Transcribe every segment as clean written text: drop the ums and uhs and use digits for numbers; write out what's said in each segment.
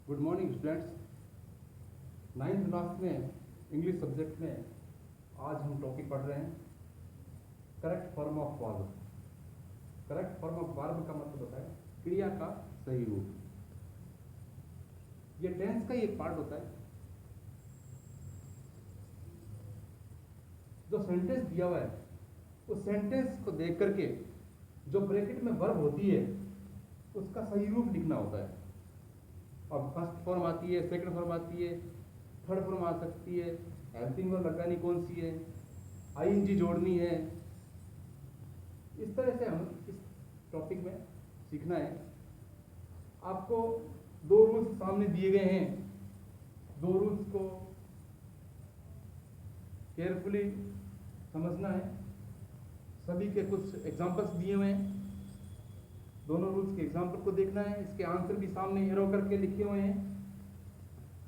Good morning students. Ninth class में English subject में आज हम टॉपिक पढ़ रहे हैं correct form of verb. Correct form of verb का मतलब होता है क्रिया का सही रूप। ये टेंस का ही एक पार्ट होता है। जो सेंटेंस दिया हुआ है उस सेंटेंस को देख करके जो ब्रैकेट में वर्ब होती है उसका सही रूप लिखना होता है। और फर्स्ट फॉर्म आती है, सेकंड फॉर्म आती है, थर्ड फॉर्म आ सकती है, हेल्पिंग वर्ब लगानी कौन सी है, आईएनजी जोड़नी है। इस तरह से हम इस टॉपिक में सीखना है। आपको दो रूल्स सामने दिए गए हैं। दो रूल्स को केयरफुली समझना है। सभी के कुछ एग्जांपल्स दिए हुए हैं। दोनों रूल्स के एग्जाम्पल को देखना है। इसके आंसर भी सामने एरो करके लिखे हुए हैं।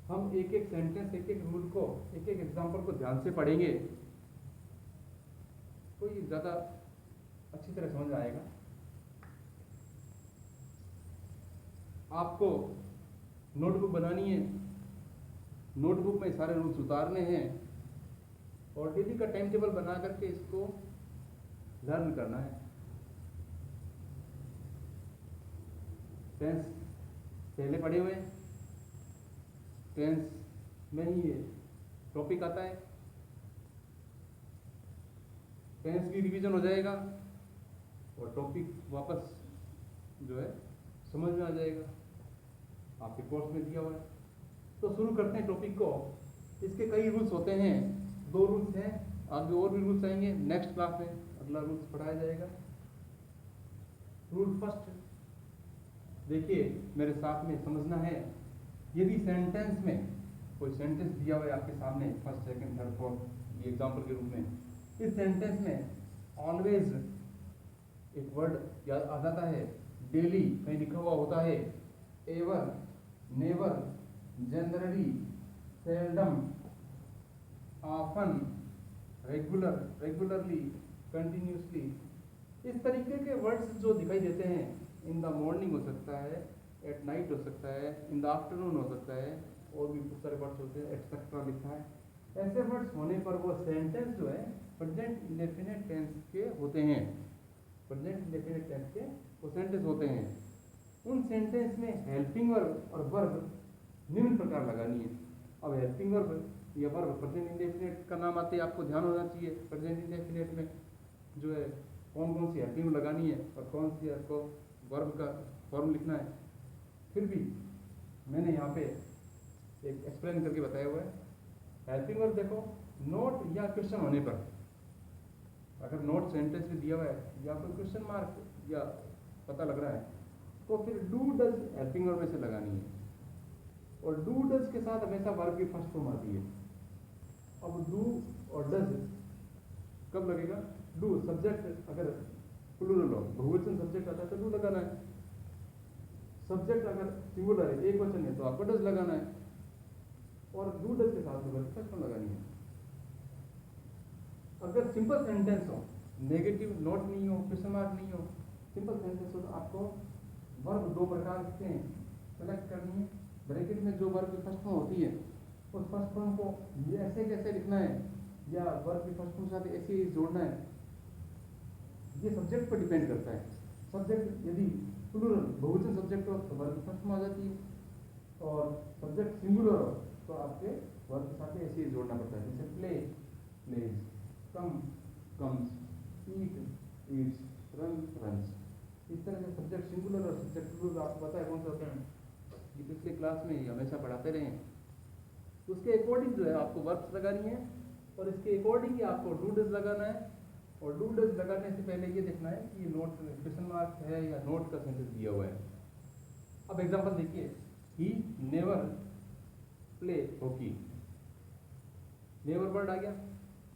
हम एक एक सेंटेंस, एक एक रूल को, एक एक एग्जाम्पल को ध्यान से पढ़ेंगे तो ये ज़्यादा अच्छी तरह समझ आएगा। आपको नोटबुक बनानी है। नोटबुक में सारे रूल्स उतारने हैं और डेली का टाइम टेबल बना करके इसको लर्न करना है। टेंस पहले पढ़े हुए। टेंस में ही ये टॉपिक आता है। टेंस की रिवीजन हो जाएगा और टॉपिक वापस जो है समझ में आ जाएगा। आपके कोर्स में दिया हुआ है। तो शुरू करते हैं टॉपिक को। इसके कई रूल्स होते हैं। दो रूल्स हैं, आगे और भी रूल्स आएंगे। नेक्स्ट क्लास में अगला रूल्स पढ़ाया जाएगा। रूल फर्स्ट देखिए, मेरे साथ में समझना है। यदि सेंटेंस में कोई सेंटेंस दिया हुआ है आपके सामने, फर्स्ट सेकंड थर्ड फोर्थ, ये एग्जांपल के रूप में, इस सेंटेंस में ऑलवेज एक वर्ड याद आ जाता है। डेली कहीं लिखा हुआ होता है। Ever, never, generally, seldom, often, regular, regularly, continuously, इस तरीके के वर्ड्स जो दिखाई देते हैं। इन द मॉर्निंग हो सकता है, एट नाइट हो सकता है, इन द आफ्टरनून हो सकता है, और भी बहुत सारे वर्ड्स होते हैं, एक्सेट्रा लिखा है। ऐसे वर्ड्स होने पर वो सेंटेंस जो है प्रेजेंट इंडेफिनिट टेंस के होते हैं। प्रेजेंट इंडेफिनिट टेंस के वो सेंटेंस होते हैं। उन सेंटेंस में हेल्पिंग वर्ब और वर्ब निम्न प्रकार लगानी है। अब हेल्पिंग वर्ब या वर्ब प्रेजेंट इंडेफिनिट का नाम आते ही आपको ध्यान होना चाहिए। प्रेजेंट इंडेफिनिट में जो है कौन कौन सी हेल्पिंग लगानी है और कौन सी आपको वर्ब का फॉर्म लिखना है। फिर भी मैंने यहाँ पे एक एक्सप्लेन करके बताया हुआ है। हेल्पिंग वर्ब देखो, नोट या क्वेश्चन होने पर, अगर नोट सेंटेंस में दिया हुआ है या कोई क्वेश्चन मार्क या पता लग रहा है तो फिर डू डज हेल्पिंग वर्ब में से लगानी है। और डू डज के साथ हमेशा वर्ब की फर्स्ट फॉर्म आती है। अब डू और डज कब लगेगा? डू सब्जेक्ट अगर प्लूरल हो, बहुवचन सब्जेक्ट आता है तो डू लगाना है। सब्जेक्ट अगर सिंगुलर है, एक वचन है, तो आपको डज लगाना है। और डू डज के साथ में वर्ब फर्स्ट फॉर्म लगानी है। अगर सिंपल सेंटेंस हो, नेगेटिव नोट नहीं हो, क्वेश्चन मार्क नहीं हो, सिंपल सेंटेंस हो, तो आपको वर्ब दो प्रकार से सेलेक्ट करनी है। ब्रैकेट में जो वर्ब की फर्स्ट फॉर्म होती है उस फर्स्ट फॉर्म को ये ऐसे कैसे लिखना है या वर्ब की फर्स्ट फॉर्म के साथ ऐसे ही जोड़ना है, ये सब्जेक्ट पर डिपेंड करता है। सब्जेक्ट यदि प्लूरल बहुवचन सब्जेक्ट हो तो वर्ब की फर्स्ट फॉर्म आ जाती है, और सब्जेक्ट सिंगुलर हो तो आपके वर्ब के साथ ऐसे ही जोड़ना पड़ता है। जैसे प्ले, प्लेज, कम, कम्स, ईट, ईट्स, रन, रन्स। इस तरह से सब्जेक्ट सिंगुलर और सब्जेक्ट प्लूरल आपको पता है कौन सा होते हैं, ये पिछले क्लास में ही हमेशा पढ़ाते रहे। उसके अकॉर्डिंग जो है आपको वर्ब्स लगानी है और इसके अकॉर्डिंग ही आपको डू डज लगाना है। और डू डज लगाने से पहले ये देखना है कि ये नोट क्वेश्चन मार्क है या नोट का सेंटेंस दिया हुआ है। अब एग्जांपल देखिए, he never play hockey. Never word आ गया।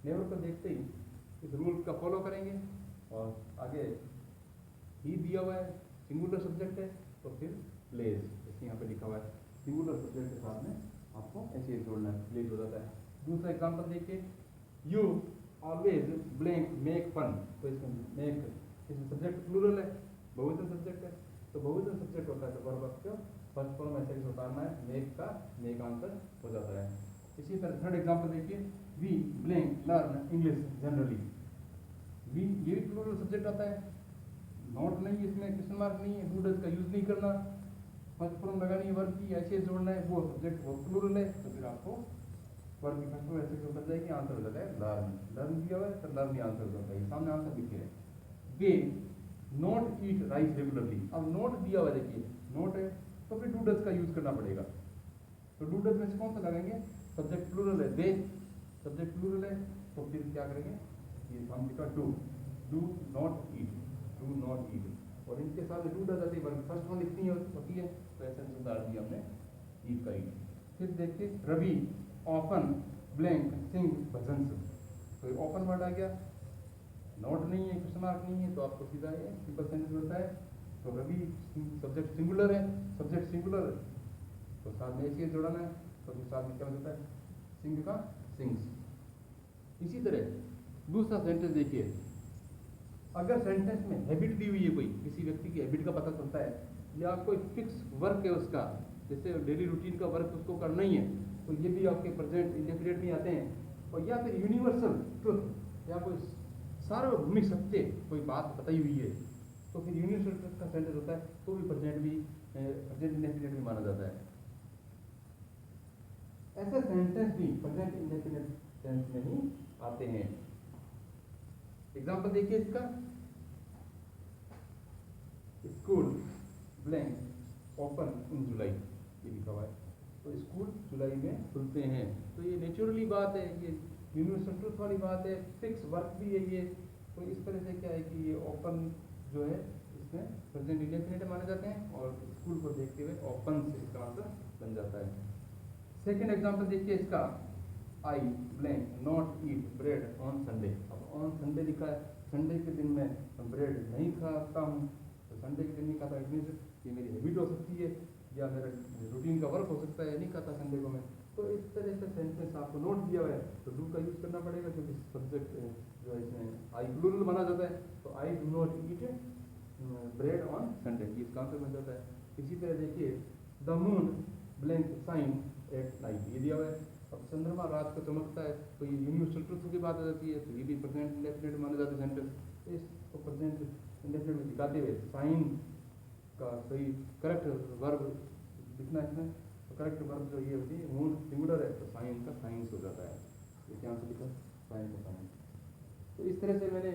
नेवर को देखते ही इस रूल का फॉलो करेंगे और आगे ही दिया हुआ है, सिंगुलर सब्जेक्ट है, तो फिर प्लेज, जैसे यहाँ पे लिखा हुआ है, सिंगुलर सब्जेक्ट के साथ में आपको ऐसे ही जोड़ना है, प्लेज हो जाता है। दूसरा एग्जांपल देखिए, you always blank make fun. तो इसमें मेक, इसमें सब्जेक्ट प्लूरल है, बहुवचन सब्जेक्ट है, तो बहुवचन सब्जेक्ट होता है तो वर्ब आपको फर्स्ट फॉर्म ऐसे ही उतारना है, मेक का मेक आंसर हो जाता है। इसी तरह थर्ड एग्जांपल देखिए, we blank learn English generally. We ये भी प्लूरल सब्जेक्ट आता है, नॉट नहीं इसमें, क्वेश्चन मार्क नहीं है, डू डज का यूज नहीं करना, फर्स्ट फॉर्म लगानी है, वर्ब की ऐसे जोड़ना है, वो सब्जेक्ट वो प्लूरल है, तो फिर आपको वर्ब की फर्स्ट फॉर्म ऐसे बन जाएगी, आंसर हो जाता है लर्न। लर्न दिया हुआ है तो लर्न ही आंसर हो जाता है, सामने आंसर दिखे है। वे नॉट ईट राइस रेगुलरली। अब नॉट दिया हुआ देखिए, नॉट है तो फिर डू डज का यूज करना पड़ेगा, तो डू डज में से कौन सा लगाएंगे, सब्जेक्ट प्लूरल है, दे सब्जेक्ट प्लूरल है, तो फिर क्या करेंगे, ये हम लिखा do, do not eat, do not ईट, और इनके साथ डू डज आती है, फर्स्ट वन लिखनी होती है, तो ऐसे उतार दिया हमने ईट का ईट। फिर देखिए रवि ऑफन ब्लैंक सिंग भजन, तो ऑफन वर्ड आ गया, नॉट नहीं है, क्वेश्चन मार्क नहीं है, तो आपको सीधा ये सिंपल सेंटेंस होता है। तो रवि सब्जेक्ट सिंगुलर है, सब्जेक्ट सिंगुलर है तो साथ में ऐसे जोड़ना है, तो फिर साथ में क्या होता है, सिंग का सिंग्स। इसी तरह दूसरा सेंटेंस देखिए, अगर सेंटेंस में हैबिट दी हुई है, कोई किसी व्यक्ति की हैबिट का पता चलता है, या कोई फिक्स वर्क है उसका, जैसे डेली रूटीन का वर्क उसको करना ही है, तो ये भी आपके प्रेजेंट इंडेफिनिट में आते हैं। और या फिर यूनिवर्सल ट्रुथ, या कोई सार्वभौमिक सत्य कोई बात बताई हुई है, तो फिर यूनिवर्सल ट्रुथ का सेंटेंस होता है, तो भी प्रेजेंट इंडेफिनिट में माना जाता है। ऐसे सेंटेंस भी प्रेजेंट इंडेफिनिट टेंस में ही आते हैं। एग्जांपल देखिए इसका, स्कूल ब्लैंक ओपन इन जुलाई, ये लिखा हुआ है, तो स्कूल जुलाई में खुलते हैं, तो ये नेचुरली बात है, ये यूनिवर्सल ट्रुथ वाली बात है, फिक्स वर्क भी है ये। तो इस तरह से क्या है कि ये ओपन जो है इसमें प्रेजेंट इंडेफिनिट माने जाते हैं, और स्कूल को देखते हुए ओपन से इसका आंसर बन जाता है। सेकेंड एग्जाम्पल देखिए इसका, आई blank not eat bread on Sunday. अब ऑन संडे लिखा है, संडे के दिन मैं ब्रेड नहीं खाता हूँ, तो संडे के दिन नहीं खाता, ये मेरी हैबिट हो सकती है, या मेरा रूटीन का वर्क हो सकता है, नहीं खाता संडे को मैं। तो इस तरह से सेंटेंस आपको नोट दिया हुआ है, तो डू का यूज करना पड़ेगा, क्योंकि सब्जेक्ट जो है इसमें आई प्लूरल माना जाता है, तो I do not eat bread on Sunday, ये इसका आंसर बन जाता है। इसी तरह देखिए, the moon blank shine at night, ये दिया हुआ है, अब चंद्रमा रात को चमकता है, तो ये यूनिवर्सल ट्रुथ की बात आ जाती है, तो ये भी प्रेजेंट इंडेफिनिट माना जाता है सेंटेंस। तो इसको प्रेजेंट इंडेफिनिट में दिखाते हुए साइन का सही करेक्ट वर्ब लिखना है इसमें, तो करेक्ट वर्ब जो ये होती है, मून सिंगुलर है, तो साइन का साइंस हो जाता है, ये क्या से लिखा, साइन का साइंस। तो इस तरह से मैंने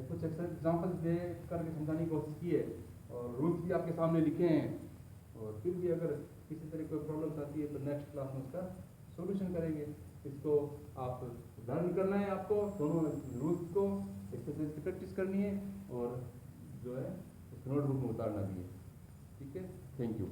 कुछ एग्जाम्पल दे करके समझाने की कोशिश की है, और रूल्स भी आपके सामने लिखे हैं, और फिर भी अगर किसी तरह कोई प्रॉब्लम्स आती है तो नेक्स्ट क्लास में उसका सॉल्यूशन करेंगे। इसको आप लर्न करना है, आपको दोनों रूल्स को एक्सरसाइज की प्रैक्टिस करनी है, और जो है नोटबुक में उतारना भी है। ठीक है, थैंक यू।